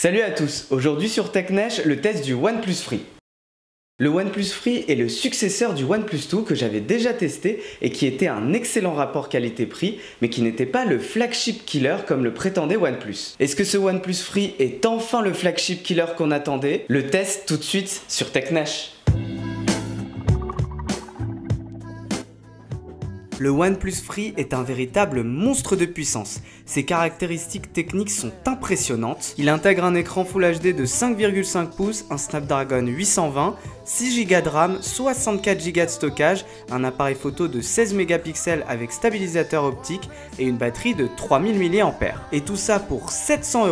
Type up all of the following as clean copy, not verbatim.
Salut à tous, aujourd'hui sur TechNesh, le test du OnePlus Free. Le OnePlus Free est le successeur du OnePlus 2 que j'avais déjà testé et qui était un excellent rapport qualité-prix, mais qui n'était pas le flagship killer comme le prétendait OnePlus. Est-ce que ce OnePlus Free est enfin le flagship killer qu'on attendait? Le test tout de suite sur TechNesh. Le OnePlus Free est un véritable monstre de puissance. Ses caractéristiques techniques sont impressionnantes. Il intègre un écran Full HD de 5,5 pouces, un Snapdragon 820, 6 Go de RAM, 64 Go de stockage, un appareil photo de 16 mégapixels avec stabilisateur optique et une batterie de 3000 mAh. Et tout ça pour 400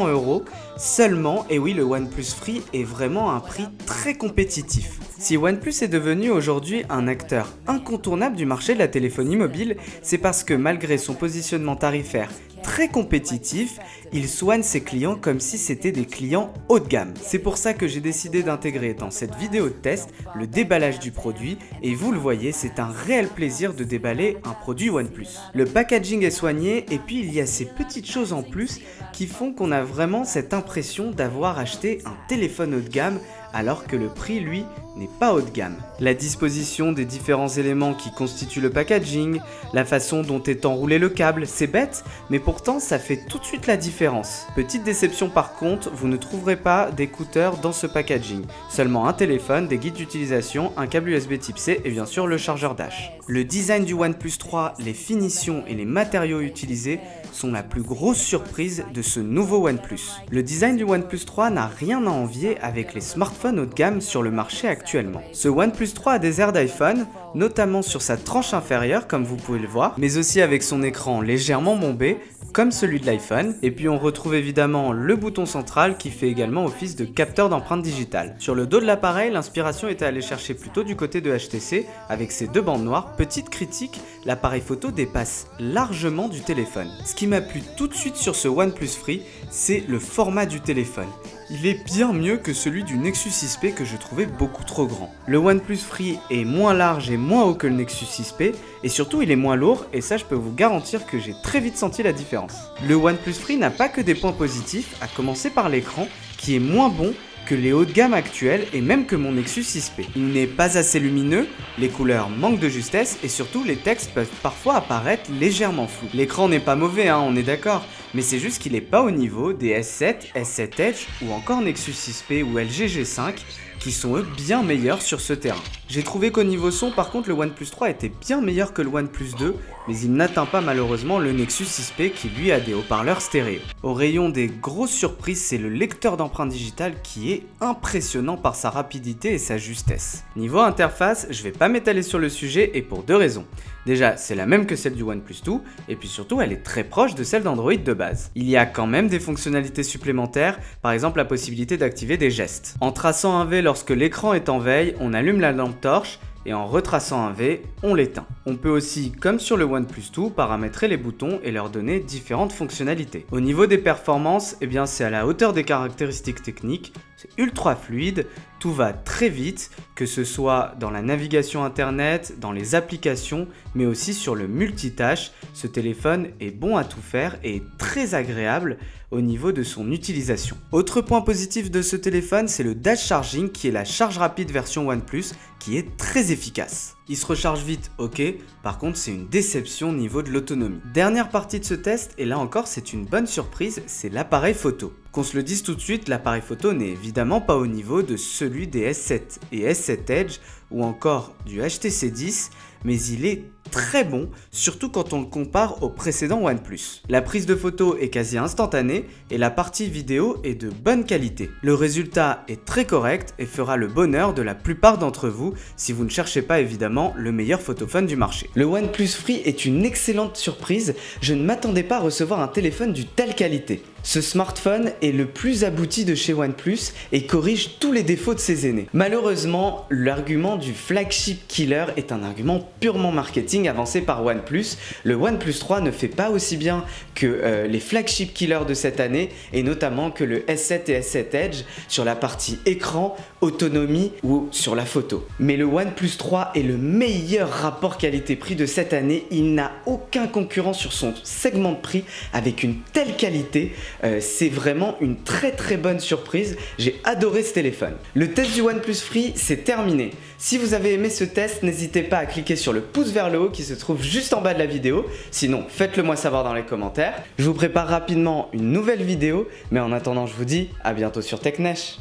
€ seulement. Et oui, le OnePlus Free est vraiment à un prix très compétitif. Si OnePlus est devenu aujourd'hui un acteur incontournable du marché de la téléphonie mobile, c'est parce que malgré son positionnement tarifaire très compétitif, il soigne ses clients comme si c'était des clients haut de gamme. C'est pour ça que j'ai décidé d'intégrer dans cette vidéo de test le déballage du produit et vous le voyez, c'est un réel plaisir de déballer un produit OnePlus. Le packaging est soigné et puis il y a ces petites choses en plus qui font qu'on a vraiment cette impression d'avoir acheté un téléphone haut de gamme alors que le prix, lui, n'est pas haut de gamme. La disposition des différents éléments qui constituent le packaging, la façon dont est enroulé le câble, c'est bête, mais pourtant ça fait tout de suite la différence. Petite déception par contre, vous ne trouverez pas d'écouteurs dans ce packaging. Seulement un téléphone, des guides d'utilisation, un câble USB type C et bien sûr le chargeur Dash. Le design du OnePlus 3, les finitions et les matériaux utilisés sont la plus grosse surprise de ce nouveau OnePlus. Le design du OnePlus 3 n'a rien à envier avec les smartphones haut de gamme sur le marché actuellement. Ce OnePlus 3 a des airs d'iPhone, notamment sur sa tranche inférieure comme vous pouvez le voir, mais aussi avec son écran légèrement bombé, comme celui de l'iPhone. Et puis on retrouve évidemment le bouton central qui fait également office de capteur d'empreinte digitale. Sur le dos de l'appareil, l'inspiration était allée chercher plutôt du côté de HTC avec ses deux bandes noires. Petite critique, l'appareil photo dépasse largement du téléphone. Ce qui m'a plu tout de suite sur ce OnePlus Free, c'est le format du téléphone. Il est bien mieux que celui du Nexus 6P que je trouvais beaucoup trop grand. Le OnePlus Free est moins large et moins haut que le Nexus 6P et surtout il est moins lourd et ça je peux vous garantir que j'ai très vite senti la différence. Le OnePlus Free n'a pas que des points positifs, à commencer par l'écran qui est moins bon que les hauts de gamme actuels et même que mon Nexus 6P. Il n'est pas assez lumineux, les couleurs manquent de justesse et surtout les textes peuvent parfois apparaître légèrement flous. L'écran n'est pas mauvais, hein, on est d'accord, mais c'est juste qu'il n'est pas au niveau des S7, S7 Edge ou encore Nexus 6P ou LG G5 qui sont eux bien meilleurs sur ce terrain. J'ai trouvé qu'au niveau son par contre le OnePlus 3 était bien meilleur que le OnePlus 2, mais il n'atteint pas malheureusement le Nexus 6P qui lui a des haut-parleurs stéréo. Au rayon des grosses surprises, c'est le lecteur d'empreintes digitales qui est impressionnant par sa rapidité et sa justesse. Niveau interface, je vais pas m'étaler sur le sujet et pour deux raisons. Déjà, c'est la même que celle du OnePlus 2 et puis surtout elle est très proche de celle d'Android de base. Il y a quand même des fonctionnalités supplémentaires, par exemple la possibilité d'activer des gestes. En traçant un V lorsque l'écran est en veille, on allume la lampe torche et en retraçant un V, on l'éteint. On peut aussi, comme sur le OnePlus 2, paramétrer les boutons et leur donner différentes fonctionnalités. Au niveau des performances, eh bien c'est à la hauteur des caractéristiques techniques, c'est ultra fluide, tout va très vite, que ce soit dans la navigation internet, dans les applications, mais aussi sur le multitâche. Ce téléphone est bon à tout faire et est très agréable au niveau de son utilisation. Autre point positif de ce téléphone, c'est le Dash Charging qui est la charge rapide version OnePlus qui est très efficace. Il se recharge vite, ok, par contre c'est une déception au niveau de l'autonomie. Dernière partie de ce test, et là encore c'est une bonne surprise, c'est l'appareil photo. Qu'on se le dise tout de suite, l'appareil photo n'est évidemment pas au niveau de celui des S7 et S7 Edge ou encore du HTC 10, mais il est très bon, surtout quand on le compare au précédent OnePlus. La prise de photo est quasi instantanée et la partie vidéo est de bonne qualité. Le résultat est très correct et fera le bonheur de la plupart d'entre vous si vous ne cherchez pas évidemment le meilleur photophone du marché. Le OnePlus Free est une excellente surprise, je ne m'attendais pas à recevoir un téléphone d'une telle qualité. Ce smartphone est le plus abouti de chez OnePlus et corrige tous les défauts de ses aînés. Malheureusement, l'argument du flagship killer est un argument purement marketing avancé par OnePlus. Le OnePlus 3 ne fait pas aussi bien que les flagship killers de cette année et notamment que le S7 et S7 Edge sur la partie écran, autonomie ou sur la photo. Mais le OnePlus 3 est le meilleur rapport qualité-prix de cette année. Il n'a aucun concurrent sur son segment de prix avec une telle qualité. c'est vraiment une très bonne surprise. J'ai adoré ce téléphone. Le test du OnePlus Free, c'est terminé. Si vous avez aimé ce test, n'hésitez pas à cliquer sur le pouce vers le haut qui se trouve juste en bas de la vidéo. Sinon, faites-le moi savoir dans les commentaires. Je vous prépare rapidement une nouvelle vidéo, mais en attendant, je vous dis à bientôt sur TechNesh.